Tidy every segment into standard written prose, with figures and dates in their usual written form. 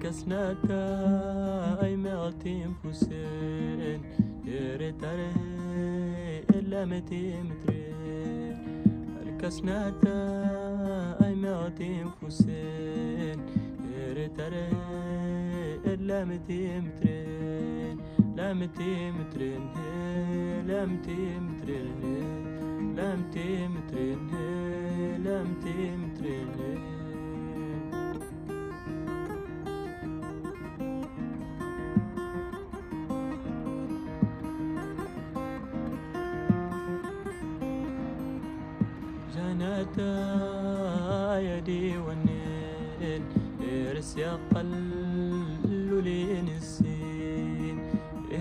الكسناتا أي مالتين فوسين يريتاري إلا مترين الكسناتا أي مالتين فوسين يريتاري إلا مترين لا مترين لا مترين لا مترين لا مترين جناتا يدي والنيل إرس يقل لين السين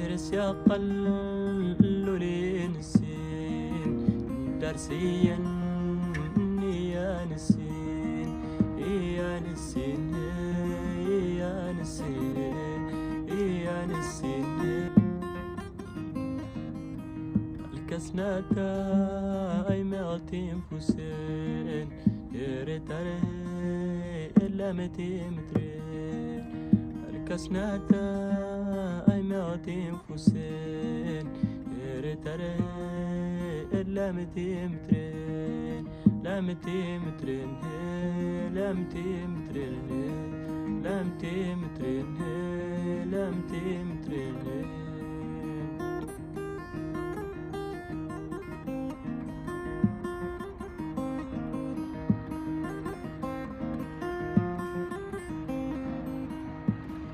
إرس يقل لين السين درسيا يا نسين يا نسين يا نسين يا نسين الكسناتا أي مالتين فوسين يريتاري إلا مترين الكسناتا أي مالتين فوسين يريتاري إلا مترين لا مترين لا مترين لا مترين لا مترين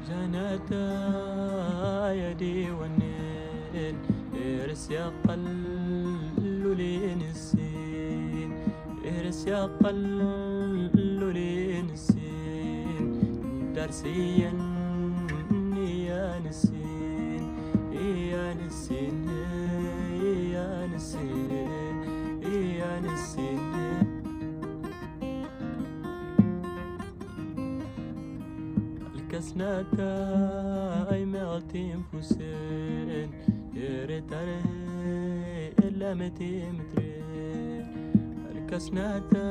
جناتا يدي والنيل إرس يقل لين السين إرس يقل لين السين درسيا يا نسين يا نسين يا نسين يا نسين الكسناتا أي مالتين فوسين يريتاري إلا مترين الكسناتا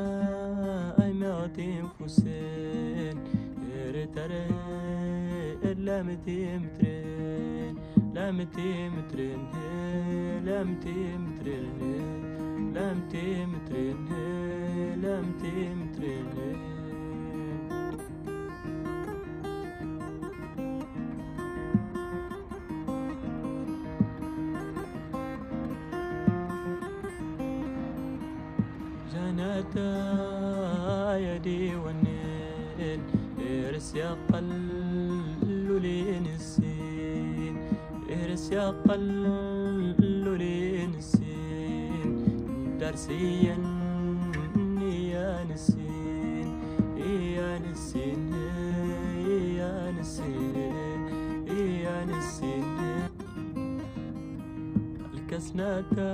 أي مالتين فوسين يريتاري إلا مترين لا مترين لا مترين لا مترين لا مترين جناتا يدي والنيل إرس يقل لين السين إرس يقل لين السين درسيا يا نسين يا نسين يا نسين يا نسين الكسناتا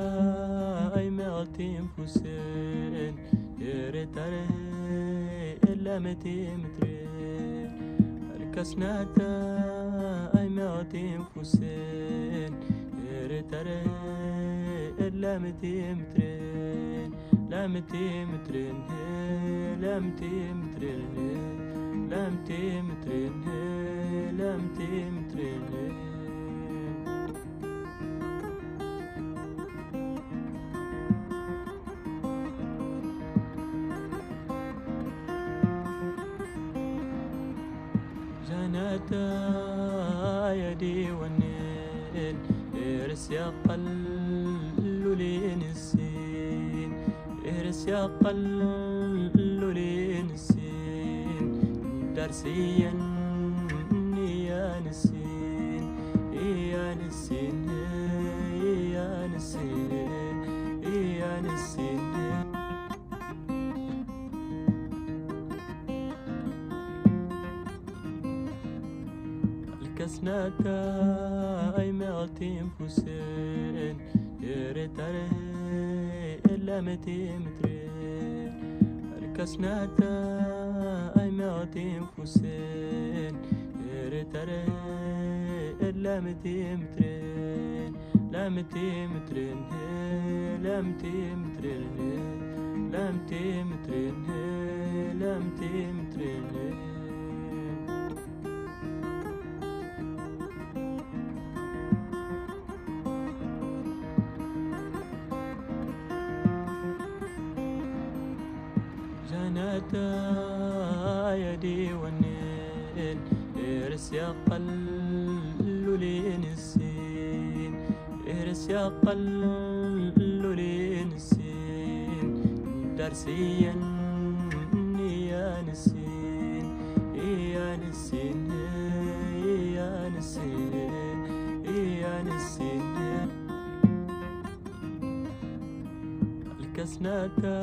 أي مالتين فوسين يريتاري إلا مترين الكسناتا أي مالتين فوسين يريتاري إلا مترين لا مترين لا مترين لا مترين لا مترين جناتا يدي والنيل إرس يقل لين السين إرس يقل لين السين درسيا يا نسين يا نسين يا نسين يا نسين الكسناتا أي مالتين فوسين يريتاري إلا مترين الكسناتا أي مالتين فوسين يريتاري إلا مترين لا مترين لا مترين لا مترين لا مترين يدي والنيل ارس يا قلولين السين ارس يا قلولين السين درسيا يا نسين يا نسين يا نسين يا نسين الكسناتا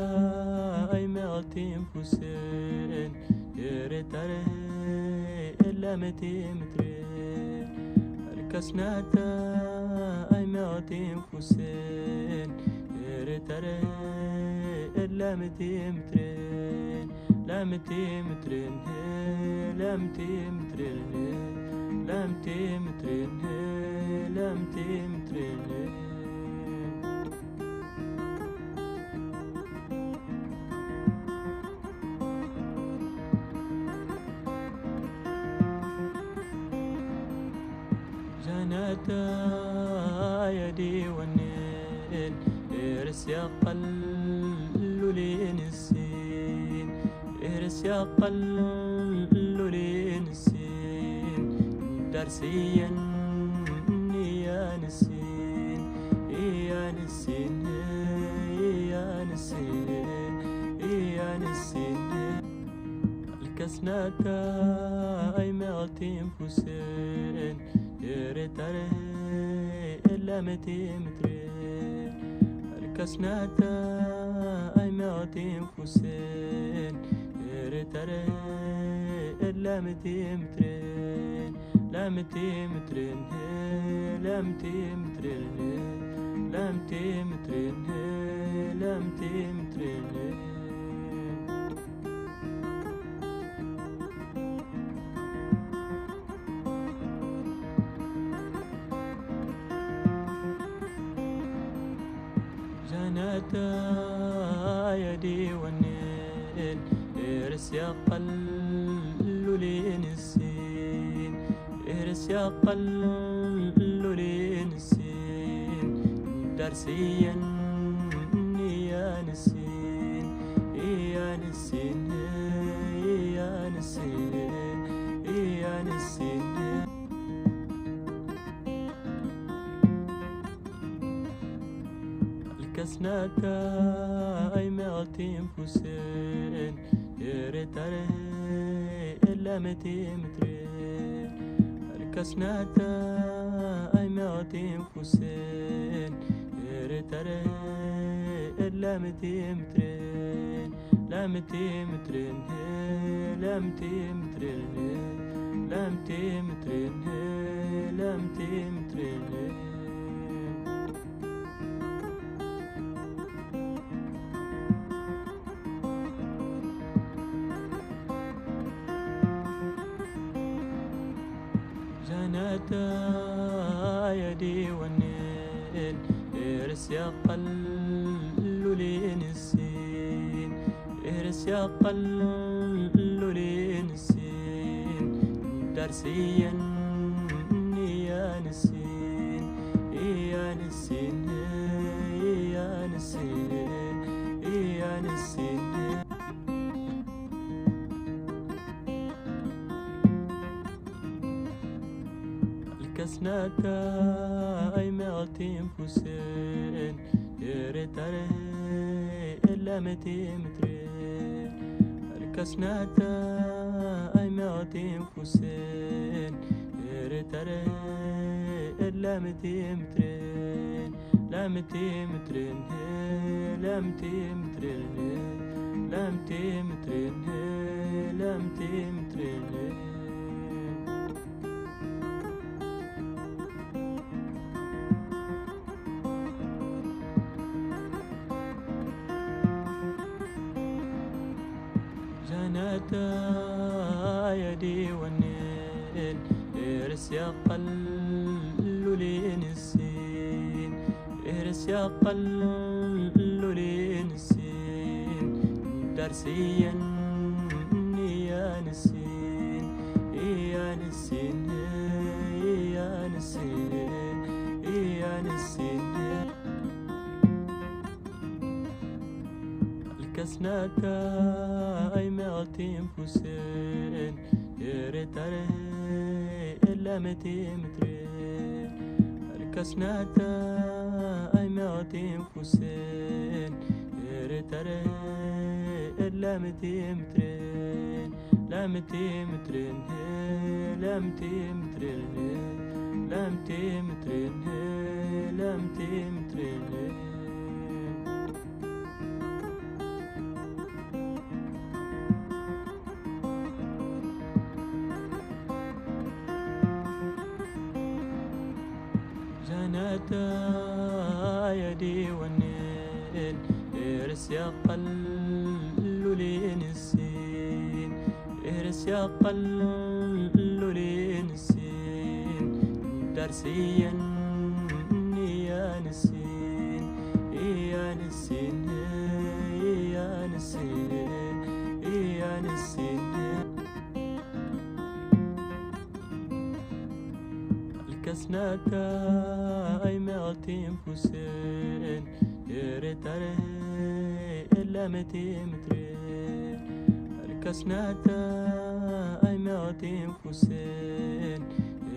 أي مغتيم فوسين يرتري إلا متيم ترين الكسناتا أي مغتيم فوسين يرتري إلا متيم ترين لا متيم ترين لا متيم ترين لا متيم ترين لا متيم ترين جناتا يدي والنيل ارس يا قلولين السين ارس يا قلولين السين درسيا يا نسين يا نسين يا نسين يا نسين الكسناتا أي مغتيم فوسين يرتري إلا متيم ترين الكسناتا أي مغتيم فوسين يرتري إلا متيم ترين لا متيم ترين لا متيم ترين لا متيم ترين لا متيم ترين جناتا يدي والنيل ارس يا قلولين السين ارس يا قلولين السين درسيا يا نسين يا نسين يا نسين يا نسين الكسناتا أي مغتيم فوسين يرتري إلا متيم ترين الكسناتا أي مغتيم فوسين يرتري إلا متيم ترين لا متيم ترين لا متيم ترين لا متيم ترين لا متيم ترين جناتا يدي والنيل ارس يا قلولين السين ارس يا قلولين السين درسيا يا نسين يا نسين يا نسين يا نسين الكسناتا أي مغتيم فوسين يرتري إلا متيم ترين الكسناتا أي مغتيم فوسين يرتري إلا متيم ترين لا متيم ترين لا متيم ترين لا متيم ترين لا متيم ترين جناتا يدي والنيل ارس يا قلولين السين ارس يا قلولين السين درسيا يا نسين يا نسين يا نسين يا نسين الكسناتا أي مئتين فوسين يرتره إلا 200 مترين الكسناتا أي 200 فوسين يرتره إلا 200 مترين لا 200 مترين لا 200 مترين لا 200 مترين لا 200 مترين جناتا يدي والنيل إرس يقل لين السين إرس يقل لين السين درسيا يا نسين يا نسين يا نسين يا نسين الكسناتا أي 200 فوسين يرتره إلا 200 مترين الكسناتا أي 200 فوسين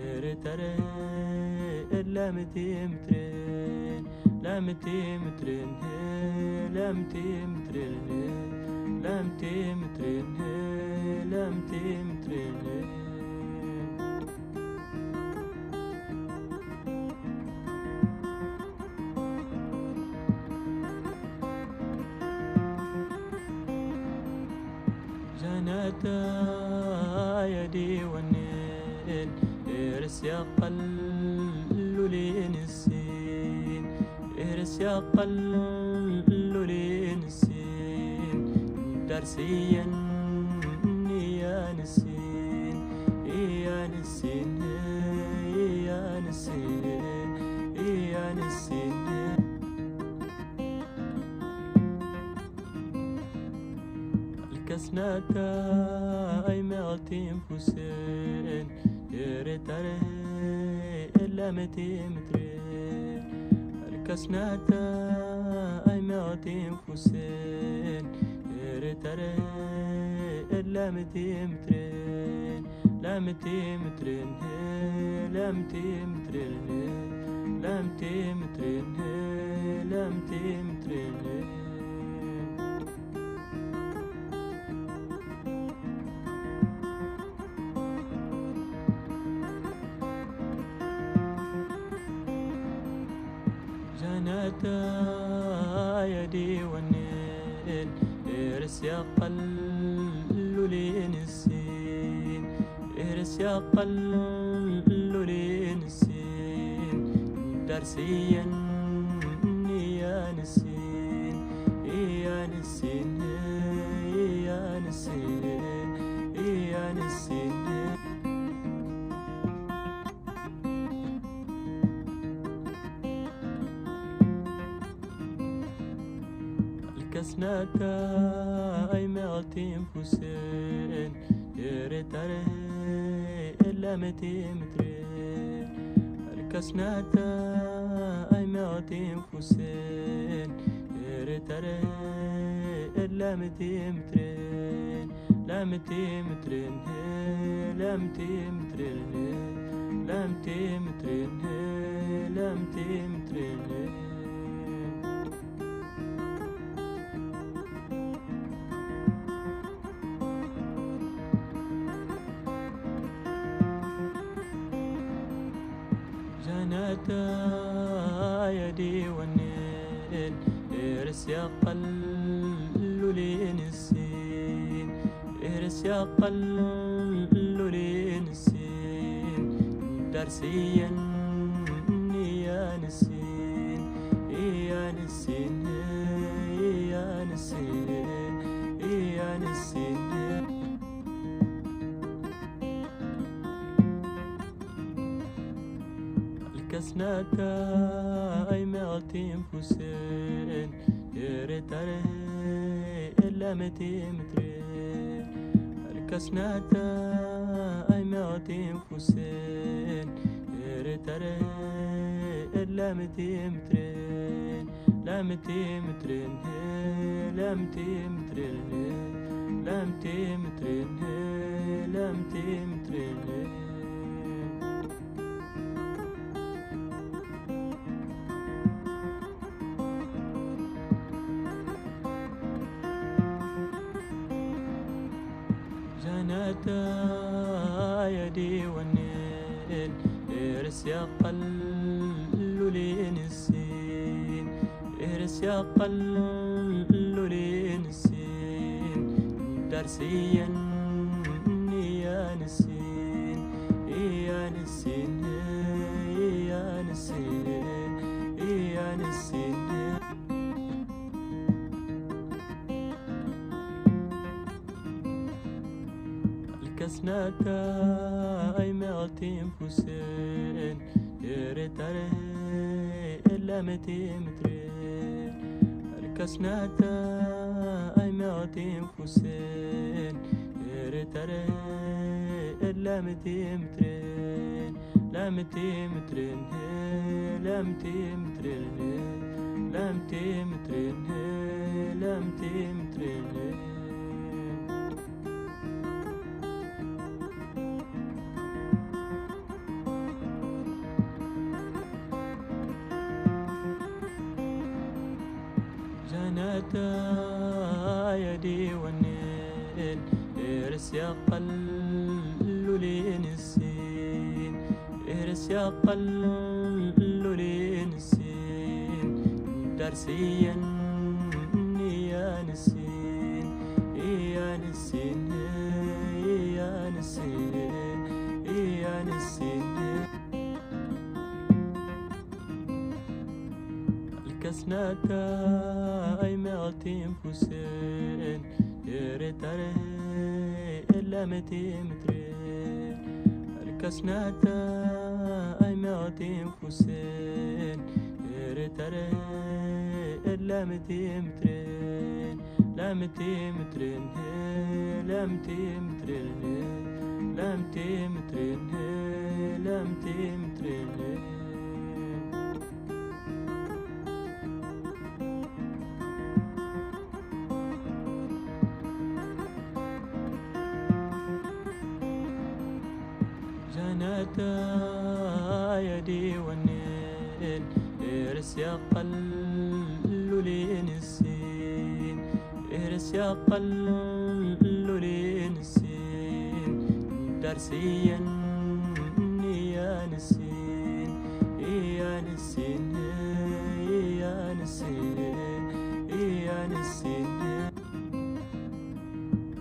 يرتره إلا 200 مترين لا 200 مترين لا 200 مترين لا 200 مترين لا 200 مترين جناتا يدي والنيل إرس يقل لين السين إرس يقل لين السين درسيا يا نسين يا نسين يا نسين يا نسين الكسناتا أي 200 فوسين يرتره إلا 200 مترين الكسناتا أي 200 فوسين يرتره إلا 200 مترين لا 200 مترين لا 200 مترين لا 200 مترين لا 200 مترين جناتا يدي والنيل إرس يقل لين السين إرس يقل لين السين درسيا يا نسين يا نسين يا نسين يا نسين الكسناتا أي 200 فوسين يرتره إلا 200 مترين الكسناتا أي 200 فوسين يرتره إلا 200 مترين لا 200 مترين لا 200 مترين لا 200 مترين لا 200 مترين جناتا يدي والنيل إرس يقل لين السين إرس يقل لين السين درسيا يا نسين يا نسين يا نسين يا نسين الكسناتا أي 200 فوسين يرتره إلا 200 مترين الكسناتا أي 200 فوسين يرتره إلا 200 مترين لا 200 مترين لا 200 مترين لمتي مترين لمتي مترين جناتا يدي والنيل ارس يا قلو لين السين ارس يا قلو لين السين درسيا يا نسين يا نسين يا نسين يا نسين الكسناتا اي مغتيم فوسين يريتاره إلا متي مترين الكسناتا اي مغتيم فوسين يريتاره إلا متي مترين لا متي مترين لا متي مترين لا متي مترين لا متي مترين جناتا يدي والنيل ارس يا قلو لين السين ارس يا قلو لين السين درسيا يا نسين يا نسين يا نسين يا نسين الكسناتا اي مغتيم فوسين يريتاره إلا متي مترين الكسناتا اي مغتيم فوسين يريتاره إلا متي مترين لا متي مترين لا متي مترين لا متي مترين لا متي مترين جناتا يدي والنيل ارس يا قلو لين السين ارس يا قلو لين السين درسيا يا نسين يا نسين يا نسين يا نسين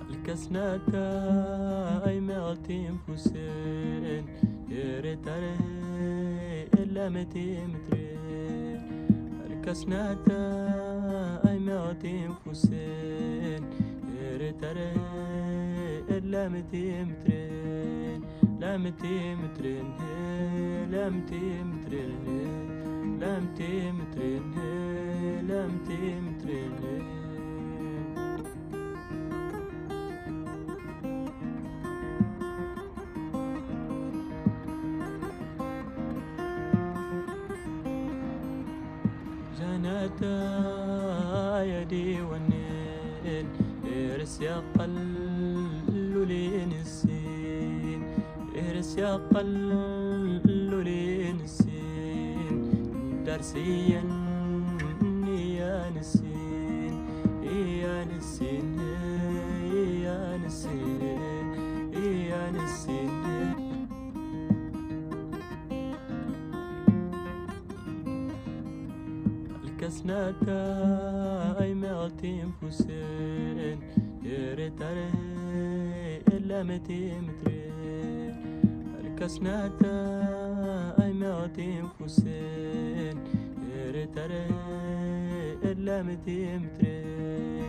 الكسناتا اي مغتيم فوسين يريتاره إلا متي مترين الكسناتا اي مغتيم فوسين يريتاره إلا متي مترين لا متي مترين لا متي مترين لا متي مترين لا متي مترين جناتا يدي والنيل ارس يا قلو لين السين ارس يا قلو لين السين درسيا يا نسين يا نسين يا نسين يا نسين الكسناتا اي مغتيم فوسين يريتاره إلا متي مترين الكسناتا اي مغتيم فوسين يريتاره إلا متي مترين